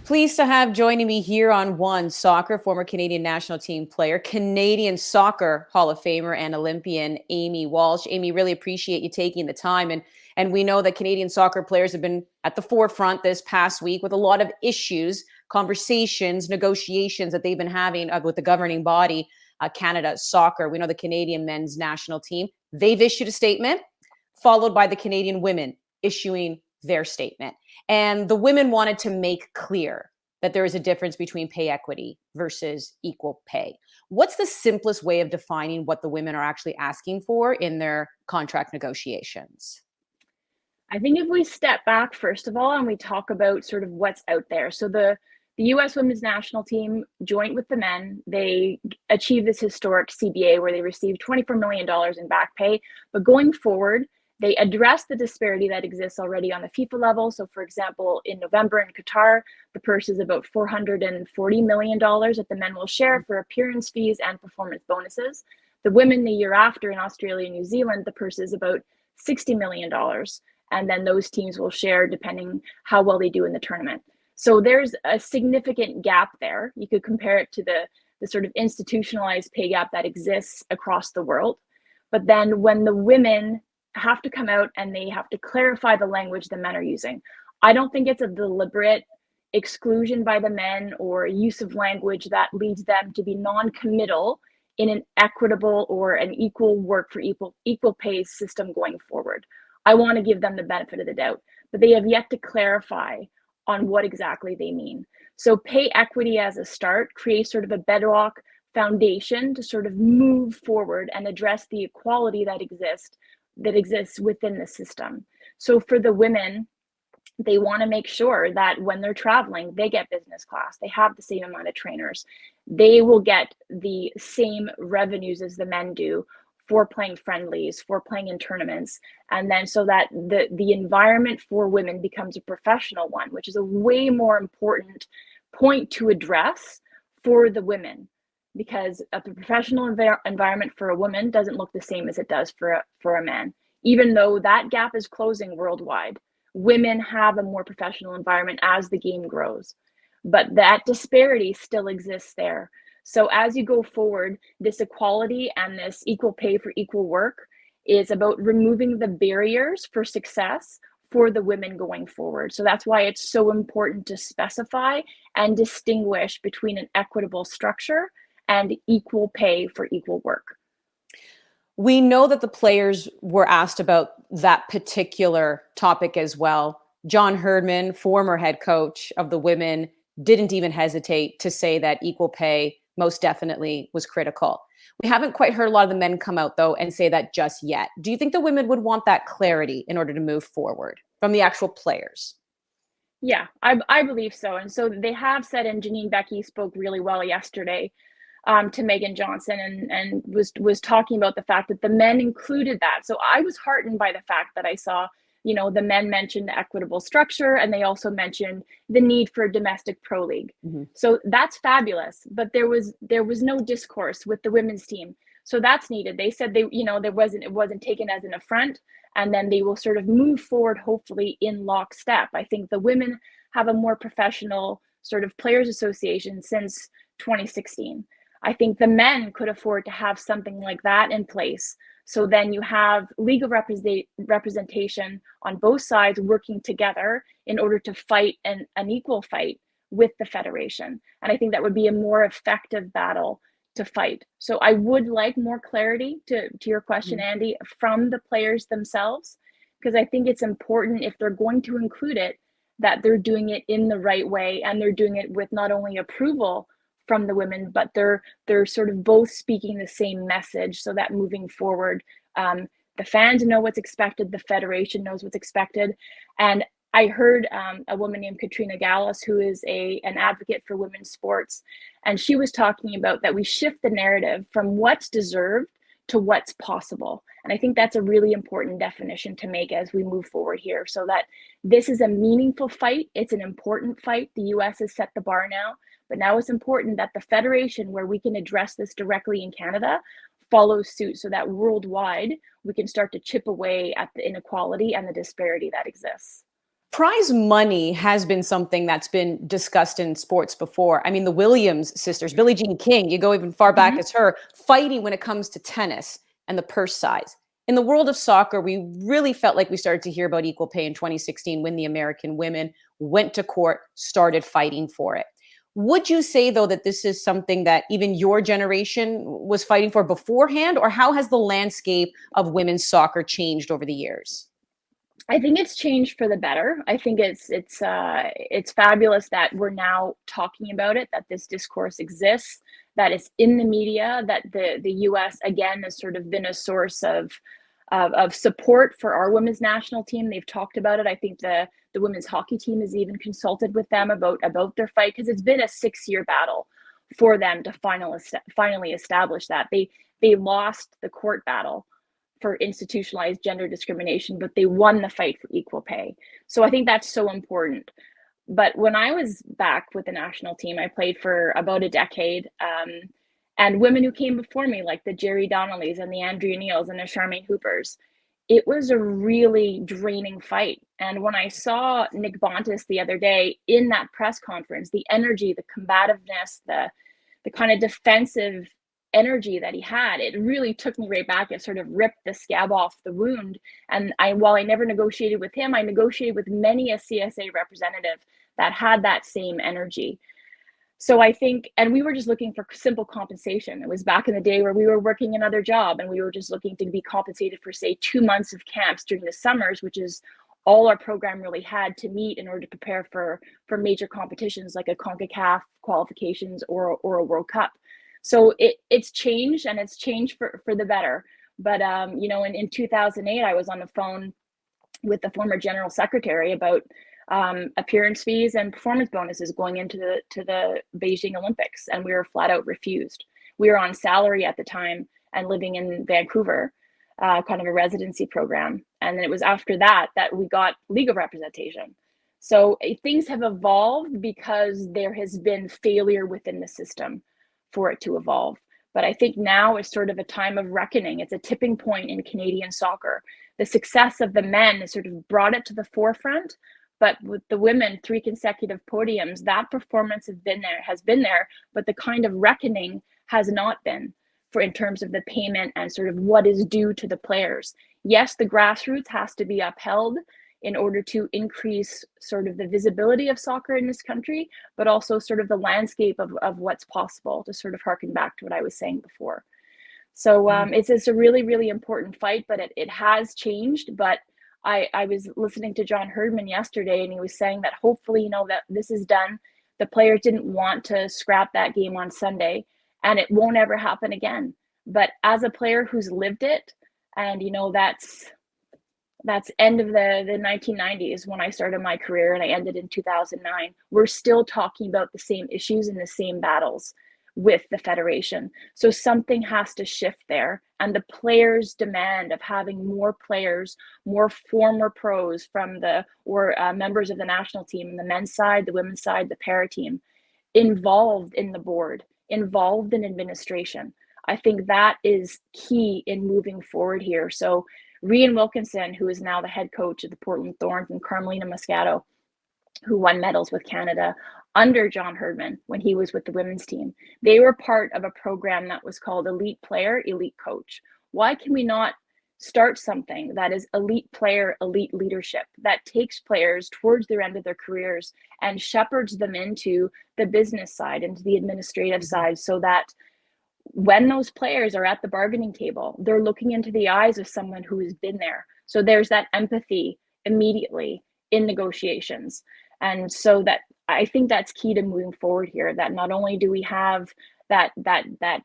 Pleased to have joining me here on One Soccer, former Canadian national team player, Canadian Soccer Hall of Famer, and Olympian Amy Walsh. Amy, really appreciate you taking the time. And we know that Canadian soccer players have been at the forefront this past week with a lot of issues, conversations, negotiations that they've been having with the governing body, Canada Soccer. We know the Canadian men's national team, they've issued a statement, followed by the Canadian women issuing their statement. And the women wanted to make clear that there is a difference between pay equity versus equal pay. What's the simplest way of defining what the women are actually asking for in their contract negotiations? I think if we step back, first of all, and we talk about sort of what's out there. So the US women's national team, joint with the men, they achieved this historic CBA where they received $24 million in back pay. But going forward, they address the disparity that exists already on the FIFA level. So, for example, in November in Qatar, the purse is about $440 million that the men will share for appearance fees and performance bonuses. The women the year after in Australia and New Zealand, the purse is about $60 million. And then those teams will share depending how well they do in the tournament. So there's a significant gap there. You could compare it to the sort of institutionalized pay gap that exists across the world. But then when the women have to come out and they have to clarify the language the men are using, I don't think it's a deliberate exclusion by the men or use of language that leads them to be non-committal in an equitable or an equal work for equal pay system going forward. I want to give them the benefit of the doubt, but they have yet to clarify on what exactly they mean. So pay equity as a start creates sort of a bedrock foundation to sort of move forward and address the equality that exists within the system. So for the women, they want to make sure that when they're traveling, they get business class, they have the same amount of trainers, they will get the same revenues as the men do for playing friendlies, for playing in tournaments, and then so that the environment for women becomes a professional one, which is a way more important point to address for the women, because a professional environment for a woman doesn't look the same as it does for a man. Even though that gap is closing worldwide, women have a more professional environment as the game grows, but that disparity still exists there. So as you go forward, this equality and this equal pay for equal work is about removing the barriers for success for the women going forward. So that's why it's so important to specify and distinguish between an equitable structure and equal pay for equal work. We know that the players were asked about that particular topic as well. John Herdman, former head coach of the women, didn't even hesitate to say that equal pay most definitely was critical. We haven't quite heard a lot of the men come out, though, and say that just yet. Do you think the women would want that clarity in order to move forward from the actual players? Yeah, I believe so. And so they have said, and Janine Becky spoke really well yesterday to Megan Johnson and was talking about the fact that the men included that. So I was heartened by the fact that I saw, the men mentioned the equitable structure, and they also mentioned the need for a domestic pro league. Mm-hmm. So that's fabulous. But there was no discourse with the women's team. So that's needed. They said it wasn't taken as an affront, and then they will sort of move forward, hopefully in lockstep. I think the women have a more professional sort of players association since 2016. I think the men could afford to have something like that in place. So then you have legal representation on both sides working together in order to fight an equal fight with the federation. And I think that would be a more effective battle to fight. So I would like more clarity to your question, Andy, from the players themselves, because I think it's important, if they're going to include it, that they're doing it in the right way, and they're doing it with not only approval from the women, but they're sort of both speaking the same message, so that moving forward, the fans know what's expected, the federation knows what's expected. And I heard a woman named Katrina Gallus, who is an advocate for women's sports, and she was talking about that we shift the narrative from what's deserved to what's possible. And I think that's a really important definition to make as we move forward here, so that this is a meaningful fight. It's an important fight. The US has set the bar now, but now it's important that the federation, where we can address this directly in Canada, follows suit, so that worldwide we can start to chip away at the inequality and the disparity that exists. Prize money has been something that's been discussed in sports before. I mean, the Williams sisters, Billie Jean King, you go even far back Mhm. as her, fighting when it comes to tennis and the purse size. In the world of soccer, we really felt like we started to hear about equal pay in 2016 when the American women went to court, started fighting for it. Would you say, though, that this is something that even your generation was fighting for beforehand, or how has the landscape of women's soccer changed over the years? I think it's changed for the better. I think it's fabulous that we're now talking about it, that this discourse exists, that it's in the media, that the U.S. again has sort of been a source of support for our women's national team. They've talked about it. I think the women's hockey team has even consulted with them about their fight, because it's been a 6-year battle for them to finally establish that. They lost the court battle for institutionalized gender discrimination, but they won the fight for equal pay. So I think that's so important. But when I was back with the national team, I played for about a decade. And women who came before me, like the Jerry Donnellys and the Andrea Neils and the Charmaine Hoopers, it was a really draining fight. And when I saw Nick Bontis the other day in that press conference, the energy, the combativeness, the kind of defensive energy that he had, it really took me right back. It sort of ripped the scab off the wound. And while I never negotiated with him, I negotiated with many a CSA representative that had that same energy. So I think, and we were just looking for simple compensation. It was back in the day where we were working another job and we were just looking to be compensated for, say, 2 months of camps during the summers, which is all our program really had to meet in order to prepare for major competitions like a CONCACAF qualifications or a World Cup. So it's changed, and it's changed for the better. But in 2008, I was on the phone with the former general secretary about appearance fees and performance bonuses going into the Beijing Olympics, and we were flat out refused. We were on salary at the time and living in Vancouver, kind of a residency program, and then it was after that that we got legal representation. So things have evolved because there has been failure within the system for it to evolve. But I think now is sort of a time of reckoning. It's a tipping point in Canadian soccer. The success of the men has sort of brought it to the forefront, but with the women, 3 consecutive podiums, that performance has been there, but the kind of reckoning has not been for in terms of the payment and sort of what is due to the players. Yes, the grassroots has to be upheld in order to increase sort of the visibility of soccer in this country, but also sort of the landscape of what's possible, to sort of harken back to what I was saying before. So it's a really, really important fight, but it has changed. But I was listening to John Herdman yesterday, and he was saying that hopefully, that this is done. The players didn't want to scrap that game on Sunday, and it won't ever happen again. But as a player who's lived it, and that's end of the 1990s when I started my career, and I ended in 2009. We're still talking about the same issues and the same battles with the federation. So something has to shift there. And the players' demand of having more players, more former pros from or members of the national team, the men's side, the women's side, the para team, involved in the board, involved in administration. I think that is key in moving forward here. So Rian Wilkinson, who is now the head coach of the Portland Thorns, and Carmelina Moscato, who won medals with Canada under John Herdman when he was with the women's team. They were part of a program that was called Elite Player, Elite Coach. Why can we not start something that is elite player, elite leadership, that takes players towards their end of their careers and shepherds them into the business side, into the administrative side, so that when those players are at the bargaining table, they're looking into the eyes of someone who has been there. So there's that empathy immediately in negotiations. And so that I think that's key to moving forward here, that not only do we have that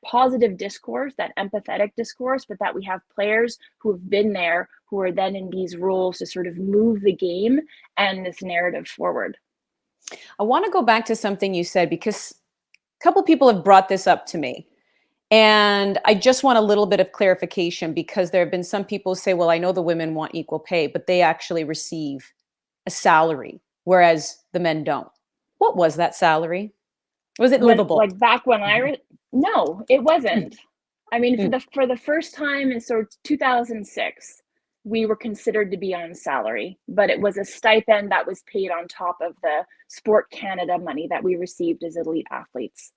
positive discourse, that empathetic discourse, but that we have players who have been there, who are then in these roles to sort of move the game and this narrative forward. I want to go back to something you said, because a couple people have brought this up to me. And I just want a little bit of clarification, because there have been some people who say, well, I know the women want equal pay, but they actually receive a salary, whereas the men don't. What was that salary? Was it livable? Like back when no, it wasn't. I mean, Mm. for the first time in sort of 2006, we were considered to be on salary, but it was a stipend that was paid on top of the Sport Canada money that we received as elite athletes.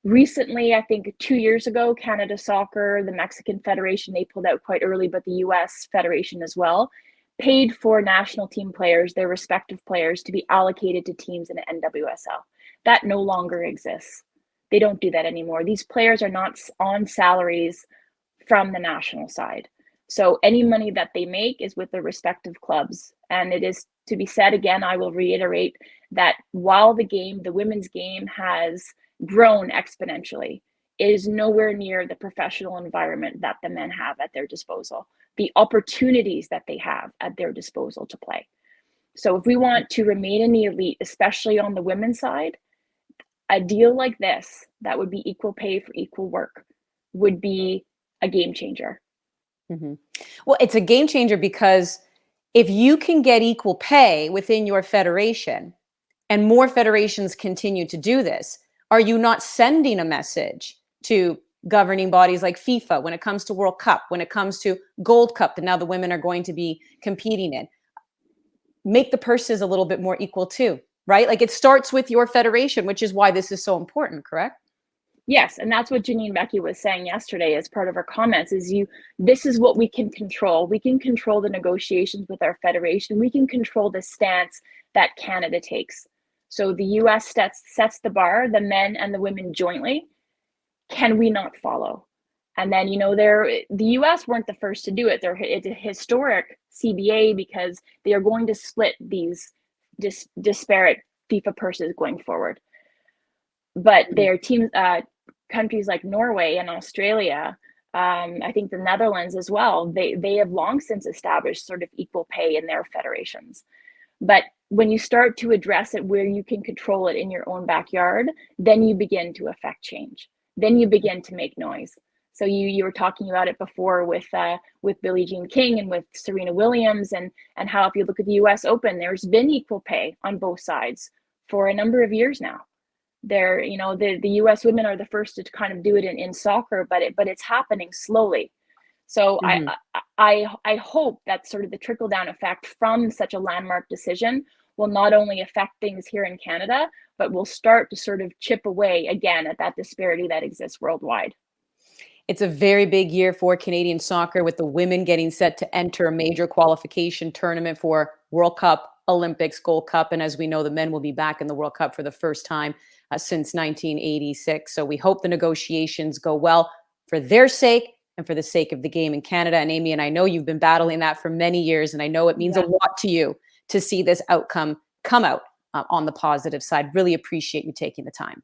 Recently, I think 2 years ago, Canada Soccer, the Mexican Federation, they pulled out quite early, but the US Federation as well, paid for national team players, their respective players, to be allocated to teams in the NWSL. That no longer exists. They don't do that anymore. These players are not on salaries from the national side. So any money that they make is with their respective clubs. And it is to be said again, I will reiterate that while the women's game has grown exponentially, it is nowhere near the professional environment that the men have at their disposal, the opportunities that they have at their disposal to play. So if we want to remain in the elite, especially on the women's side, a deal like this that would be equal pay for equal work would be a game changer. Mm-hmm. Well, it's a game changer because if you can get equal pay within your federation and more federations continue to do this, are you not sending a message to governing bodies like FIFA when it comes to World Cup, when it comes to Gold Cup that now the women are going to be competing in? Make the purses a little bit more equal too, right? Like it starts with your federation, which is why this is so important, correct? Yes, and that's what Janine Beckie was saying yesterday as part of her comments is this is what we can control. We can control the negotiations with our federation. We can control the stance that Canada takes. So the US sets the bar, the men and the women jointly. Can we not follow? And then, the US weren't the first to do it. It's a historic CBA because they are going to split these disparate FIFA purses going forward. But their teams, countries like Norway and Australia, I think the Netherlands as well, they have long since established sort of equal pay in their federations. But when you start to address it where you can control it in your own backyard, then you begin to affect change. Then you begin to make noise. So you were talking about it before with Billie Jean King and with Serena Williams and how if you look at the US Open, there's been equal pay on both sides for a number of years now. The US women are the first to kind of do it in soccer, but it's happening slowly. So mm-hmm. I hope that sort of the trickle down effect from such a landmark decision will not only affect things here in Canada, but will start to sort of chip away again at that disparity that exists worldwide. It's a very big year for Canadian soccer with the women getting set to enter a major qualification tournament for World Cup, Olympics, Gold Cup. And as we know, the men will be back in the World Cup for the first time since 1986. So we hope the negotiations go well for their sake and for the sake of the game in Canada. And Amy, and I know you've been battling that for many years, and I know it means a lot to you to see this outcome come out on the positive side. Really appreciate you taking the time.